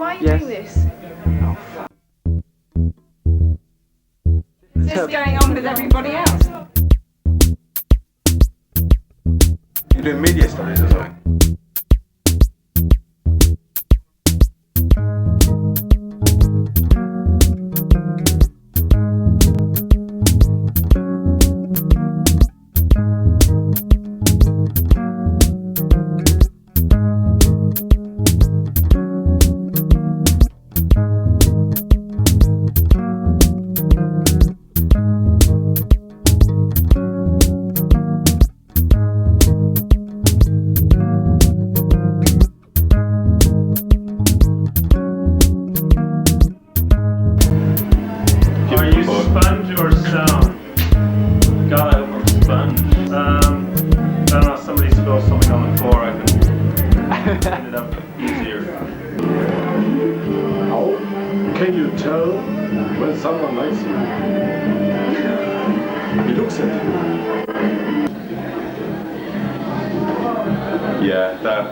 why are you doing this? What's going on with everybody else? You're doing media studies or something? Sponge or stone? God, I hope I'm sponge. I don't know, somebody spills something on the floor, I can clean it up easier. How can you tell when someone likes you? He looks at you. Yeah, that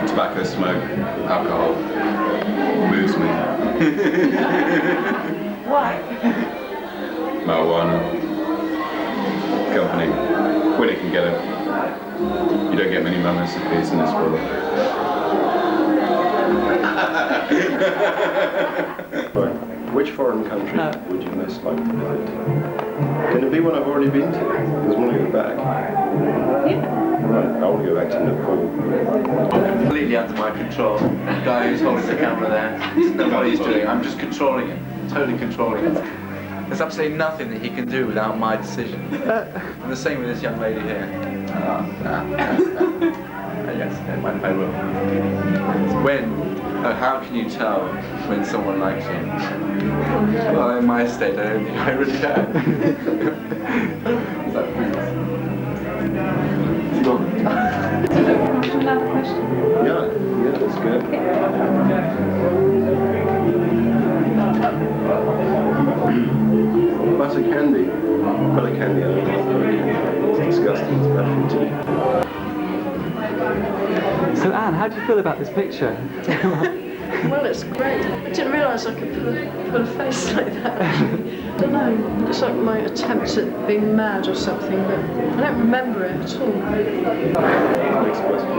tobacco, smoke, alcohol moves me. Why? Marijuana, company, when it can get it. You don't get many moments of peace in this world. Right. Which foreign country would you most like to visit? Can it be one I've already been to? Because I want to go back. Yeah. Right, I want to go back to Nepal. Completely under my control. The guy who's holding the camera there, doesn't know what he's doing. I'm just controlling it. Totally controlling it. There's absolutely nothing that he can do without my decision. And the same with this young lady here. Yes, I will. How can you tell when someone likes you? Well, in my state, I don't think I really can. Is that Another question. Yeah, that's good. Butter candy. Butter candy, I don't like butter candy. It's disgusting, it's bad for you. So Anne, how do you feel about this picture? Well, it's great. I didn't realise I could put a face like that. I don't know. It's like my attempt at being mad or something, but I don't remember it at all. Next question.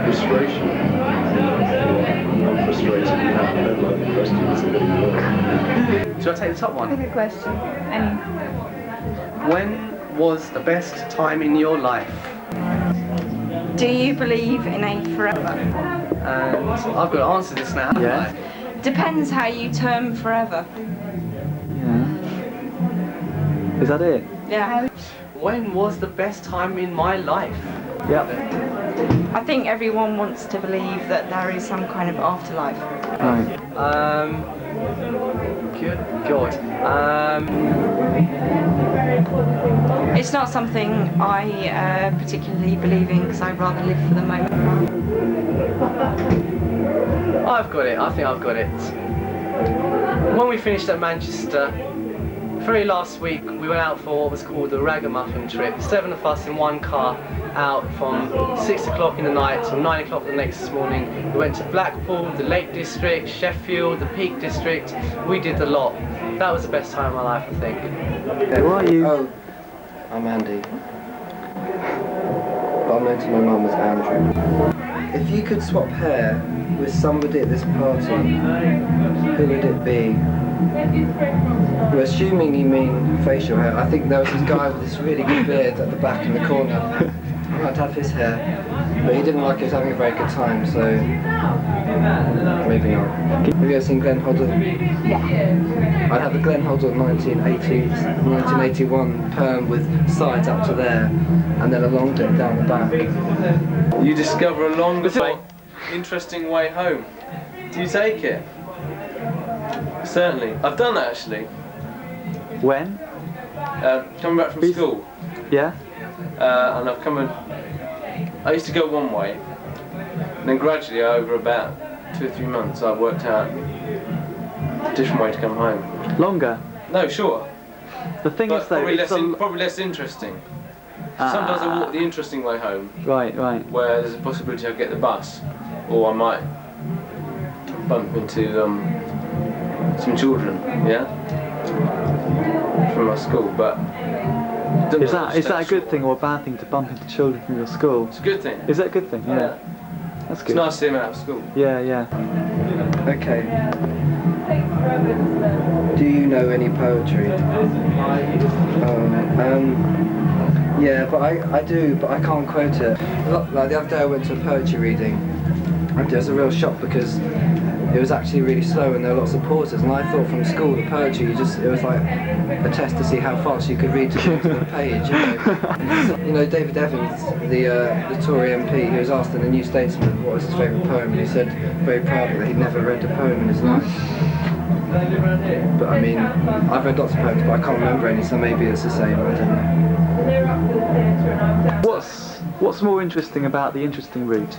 Frustration. I'm frustrated. I don't like the questions. Shall I take the top one? Good question. Any? When was the best time in your life? Do you believe in a forever? And I've got to answer this now, haven't I? Depends how you term forever. Yeah. Is that it? Yeah. When was the best time in my life? Yeah. I think everyone wants to believe that there is some kind of afterlife. Right. Good God. It's not something I particularly believe in because I'd rather live for the moment. I've got it. I think I've got it. When we finished at Manchester, very last week, we went out for what was called the Ragamuffin trip. 7 of us in one car out from 6 o'clock in the night till 9 o'clock the next morning. We went to Blackpool, the Lake District, Sheffield, the Peak District. We did the lot. That was the best time of my life, I think. Who are you? Oh, I'm Andy. But I'm known to my mum as Andrew. If you could swap hair with somebody at this party, who would it be? We're assuming you mean facial hair. I think there was this guy with this really good beard at the back in the corner. I'd like to have his hair, but he didn't like he was having a very good time, so maybe not. Have you ever seen Glenn Hoddle? Yeah. I'd have the Glenn Hoddle 1981 perm with sides up to there, and then a long dip down the back. You discover a long, interesting way home. Do you take it? Certainly. I've done that actually. When? Coming back from school. Yeah? And I've come I used to go one way, and then gradually over about 2 or 3 months I've worked out a different way to come home. Longer? No, shorter. The thing But is though, probably less interesting. Sometimes I walk the interesting way home, Right, right. where there's a possibility I'll get the bus, or I might bump into some children, yeah, from my school. But Is that a good thing or a bad thing to bump into children from your school? It's a good thing. Is that a good thing? Yeah. That's It's good. nice to see them out of school. Yeah, yeah. Okay. Do you know any poetry? Yeah, but I do, but I can't quote it. Like the other day I went to a poetry reading, and it was a real shock because it was actually really slow and there were lots of pauses, and I thought from school the poetry, it was like a test to see how fast you could read to the page, you know. You know, David Evans, the Tory MP, he was asked in the New Statesman what was his favourite poem, and he said very proudly that he'd never read a poem in his life. But I mean, I've read lots of poems, but I can't remember any, so maybe it's the same, I don't know. What's more interesting about the interesting route?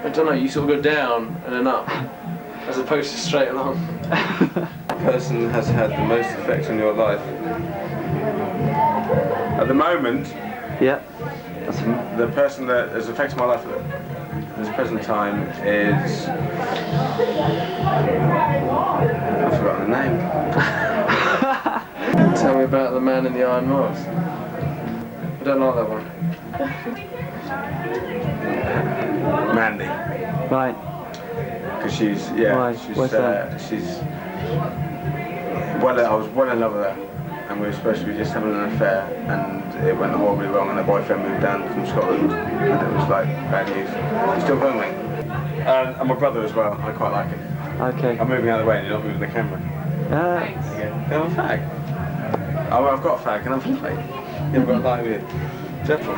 I don't know, you sort of go down and then up, as opposed to straight along. Person has had the most effect on your life? At the moment, Yeah. the person that has affected my life at this present time is... I've forgotten the name. Tell me about the man in the Iron Mask. I don't like that one. Mandy. Right. Because she's, Why? What's that? she's... Well, I was well in love with her. And we were supposed to be just having an affair, and it went horribly wrong, and her boyfriend moved down from Scotland, and it was like bad news. I'm still filming. And my brother as well, I quite like it. Okay. I'm moving out of the way and you're not moving the camera. I'm a fag. Oh, I've got a fag and I'm flip. You haven't got a light with you. Gentle.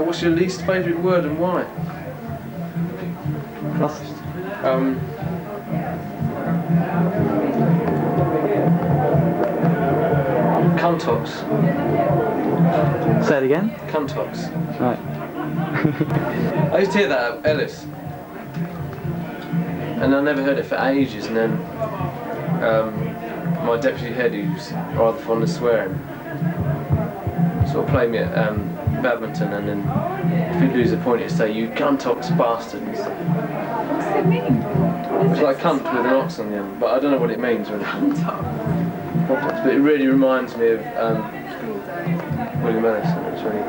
What's your least favourite word and why? Cuntox. Say it again. Cuntox. Right. I used to hear that at Ellis, and I never heard it for ages. And then my deputy head, who's rather fond of swearing, sort of played me at badminton, and then if you'd lose a point, he'd say, "You cuntox bastard," and stuff. What's it mean? It's like cunt with an ox on the end, but I don't know what it means really. But it really reminds me of William Ellis, and it's really...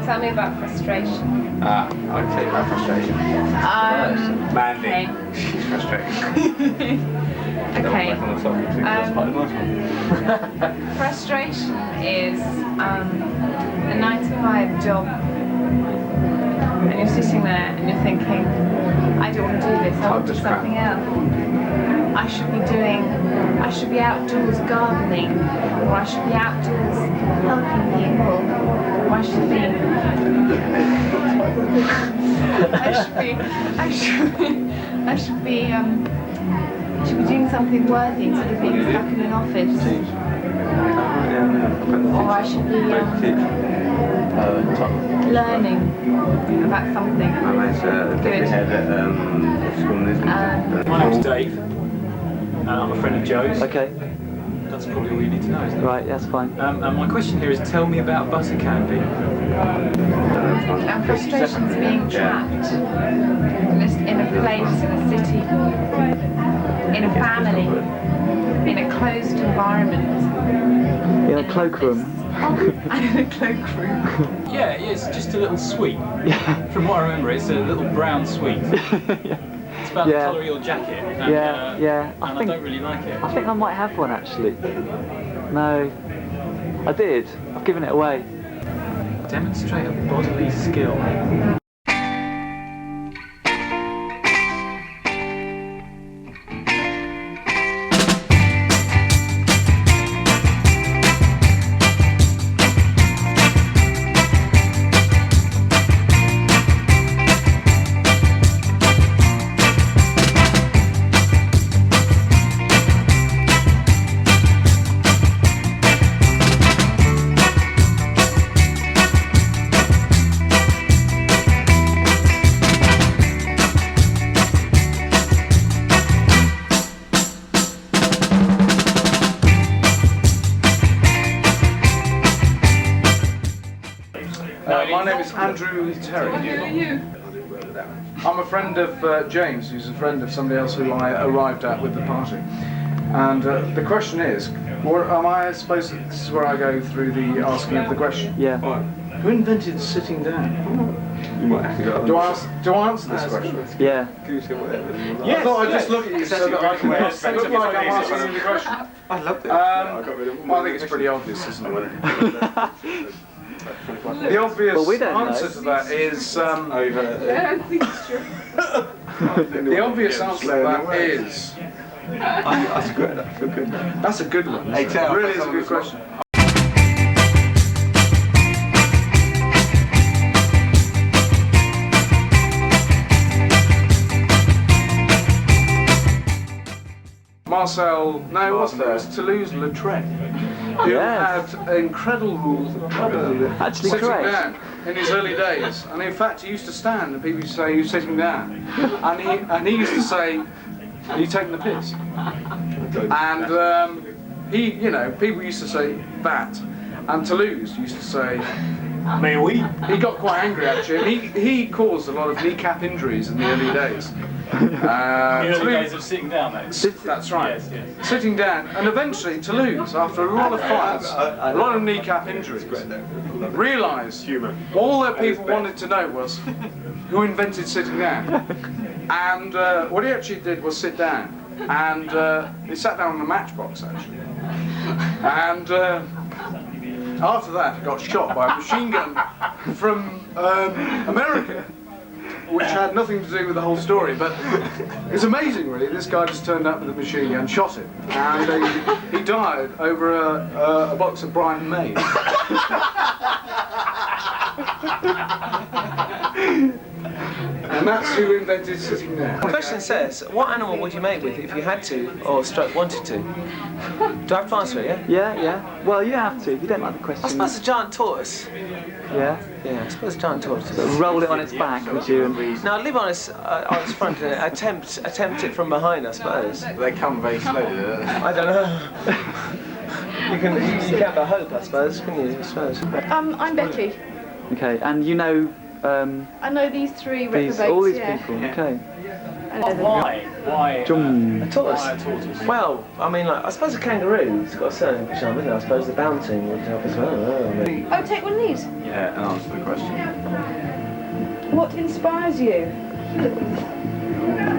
Tell me about frustration. I'd say about frustration. Mandy. Okay. She's frustrated. Okay. That's quite a nice one. Frustration is a 9-to-5 job, and you're sitting there and you're thinking, I don't want to do this, I want to do something else. I should be outdoors gardening, or I should be outdoors helping people, or I should be doing something worthy instead of being stuck in an office. Or I should be learning about something. Good. My name's Dave. I'm a friend of Joe's. Okay. That's probably all you need to know, isn't it? Right, that's fine. And my question here is, tell me about butter candy. And frustration's being trapped just in a place, in a city, in a family, in a closed environment. In a cloakroom. And in a cloakroom. Yeah, it's just a little sweet. Yeah. From what I remember, it's a little brown sweet. Yeah. It's about the colour of your jacket. And, Yeah. I don't really like it. I think I might have one actually. No. I did. I've given it away. Demonstrate a bodily skill. Andrew Terry. I'm a friend of James, who's a friend of somebody else who I arrived at with the party. And the question is, I suppose this is where I go through the asking of the question. Yeah. Who invented sitting down? You might have to go. Do I answer this question? Yeah. I thought I'd just look at you so that I can look like I'm answering the question. I loved it. Well, I think it's pretty obvious, isn't it? The obvious answer to that is... I think it's true. the obvious answer to that is... That's good. I feel good. That's a good one. It really is a good question. Marcel, no, it wasn't. It was Toulouse-Lautrec, who had incredible Actually sitting correct. down in his early days. And in fact, he used to stand, and people used to say he was sitting down, and he used to say, "Are you taking the piss?" And he, you know, people used to say that, and Toulouse used to say, Mais oui. He got quite angry actually. He caused a lot of kneecap injuries in the early days. The early days of sitting down, mate. That's right. Yes, yes. Sitting down, and eventually Toulouse, after a lot of fights, a lot of kneecap injuries, realised all that people wanted to know was who invented sitting down. And what he actually did was sit down, and he sat down on a matchbox actually. And after that, he got shot by a machine gun from America, which had nothing to do with the whole story, but it's amazing really. This guy just turned up with a machine gun, shot him, and he died over a box of Brian May. And that's who invented sitting there. The question says, what animal would you mate with if you had to, or stroke wanted to? Do I have to answer it, yeah? Yeah, yeah. Well, you have to. If you don't like the question. I suppose a giant tortoise. Yeah? Yeah, I suppose a giant tortoise. So roll it on its back, would you? And... Now, live on its front and attempt it from behind, I suppose. They come very slowly, don't they? I don't know. You can have a hope, I suppose, couldn't you? I suppose. I'm Becky. Okay, and you know... I know these three these, reprobates, all these yeah. people, okay. I know them. Why? A tortoise? Why a tortoise? Well, I mean, like, I suppose a kangaroo's got a certain charm, isn't it? I suppose the bouncing would help as well. Oh, take one of these. Yeah, and answer the question. What inspires you?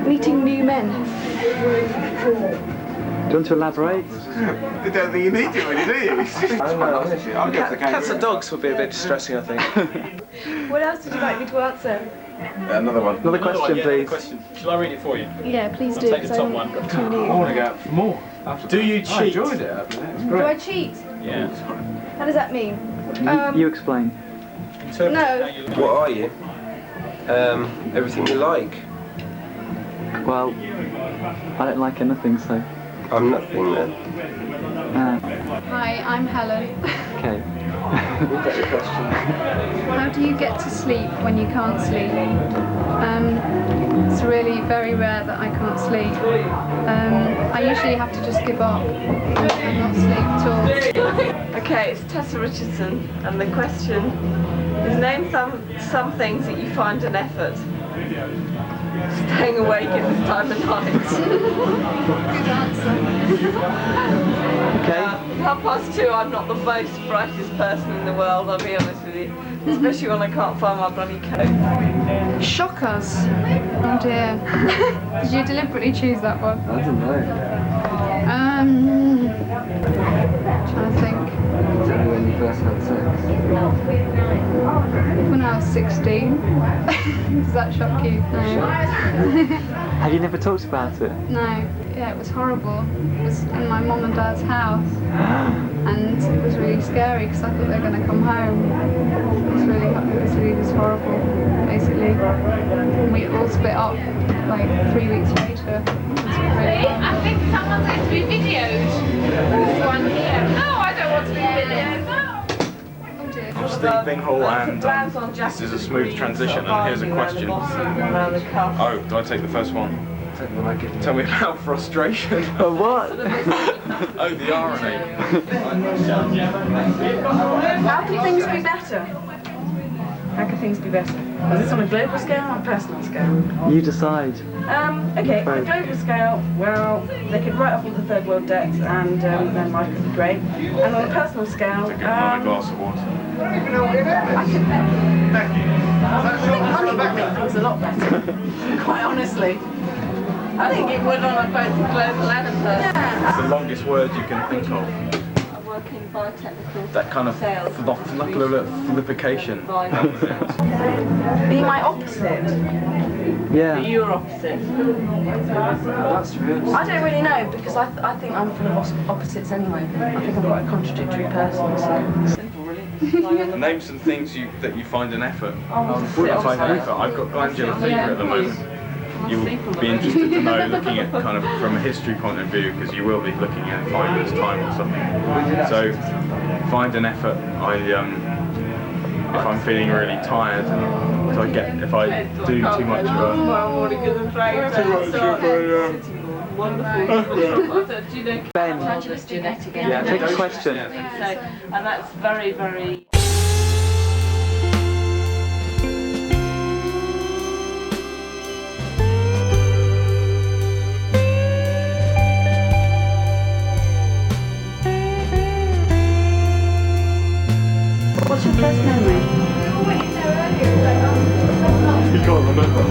Meeting new men. Do you want to elaborate? I don't think you need to, really, do you? I don't know. I'll get the Cats and dogs would be a bit distressing, I think. What else did you like me to answer? Another one. Another question, please. Question. Shall I read it for you? Yeah, please I'll do. take the 'cause I top haven't one. got too many. I want to go out for more. Do you cheat? I enjoyed it. It's Do great. I cheat? Yeah. How does that mean? You explain. No. What are you? Everything you like. Well, I don't like anything, so... I'm nothing then. Hi, I'm Helen. Okay. How do you get to sleep when you can't sleep? It's really very rare that I can't sleep. I usually have to just give up and not sleep at all. Okay, it's Tessa Richardson, and the question is name some things that you find an effort. Staying awake at this time of night. Good answer. Okay. 2:30, I'm not the most brightest person in the world, I'll be honest with you. Especially when I can't find my bloody coat. Shock us. Oh dear. Did you deliberately choose that one? I don't know. Trying to think. Tell me when you first had sex. When I was 16. Does that shock you? No. Have you never talked about it? No. Yeah, it was horrible. It was in my mum and dad's house. And it was really scary because I thought they were going to come home. It was really horrible, basically. And we all split up like 3 weeks later. I think someone's going to be videoed. This one here. No, I don't want to be videoed. No. I'm Steve Binghall, and this is a smooth transition, and here's a question. Oh, do I take the first one? Tell me about frustration. What? Oh, the irony. How can things be better? How could things be better? Is this on a global scale or a personal scale? You decide. Okay, on a global scale, well, they could write off all the third world debt and then life would be great. And on a personal scale, Another glass of water. I think money would make things a lot better, quite honestly. I think it would on both the global and a personal. It's the longest word you can think of. Working biotechnical That kind of philippification. Be my opposite. Yeah. Be your opposite. That's true. I don't really know because I think I'm full of opposites anyway. I think I'm quite a contradictory person. So. Simple, really. Name some things that you find an effort. Opposite. I find an effort. I've got glandular fever at the moment. You'll be interested to know, looking at kind of from a history point of view, because you will be looking at 5 years' time or something. So find an effort. If I'm feeling really tired, so if I do too much of Ben. Angelus Jeanette again. Yeah, take a question. So, and that's very, very. What's your first memory? You can't remember.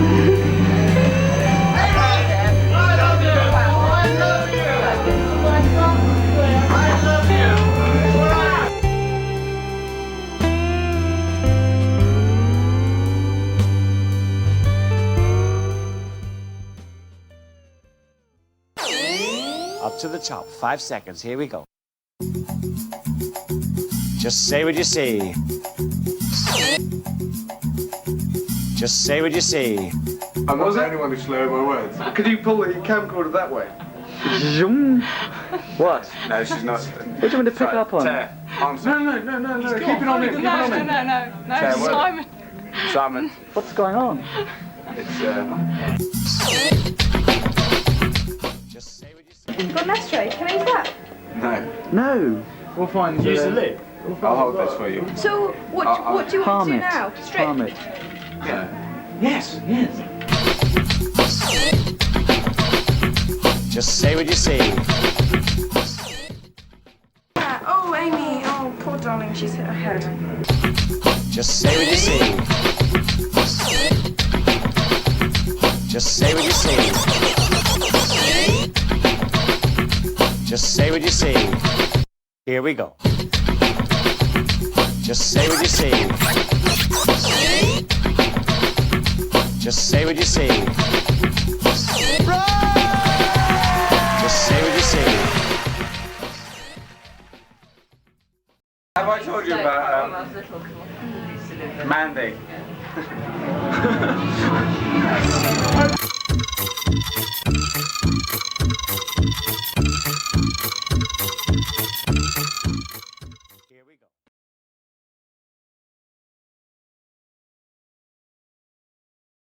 Up to the top, 5 seconds, here we go. Just say what you see. Just say what you see. I'm not the only one who's slurring my words. Could you pull the camcorder that way? Zoom. What? No, she's not. What do you want me to pick up on? Tear. Answer. No. Keep it on him. Keep it on him. No, Tear, what? Simon. Simon. What's going on? It's Just say what you see. Got an ashtray, can I use that? no. No. We'll find Use the lid. I'll hold this for you. So, what do you want Palm to do it. now? Strip? Palm it. Yeah. Yes. Just say what you see. Oh, Amy, oh, poor darling, she's hit her head. Just say what you see. Just say what you see. Just say what you see. Here we go. Just say what you see. Just say what you see. Just say what you see. Have I told you about Mandy?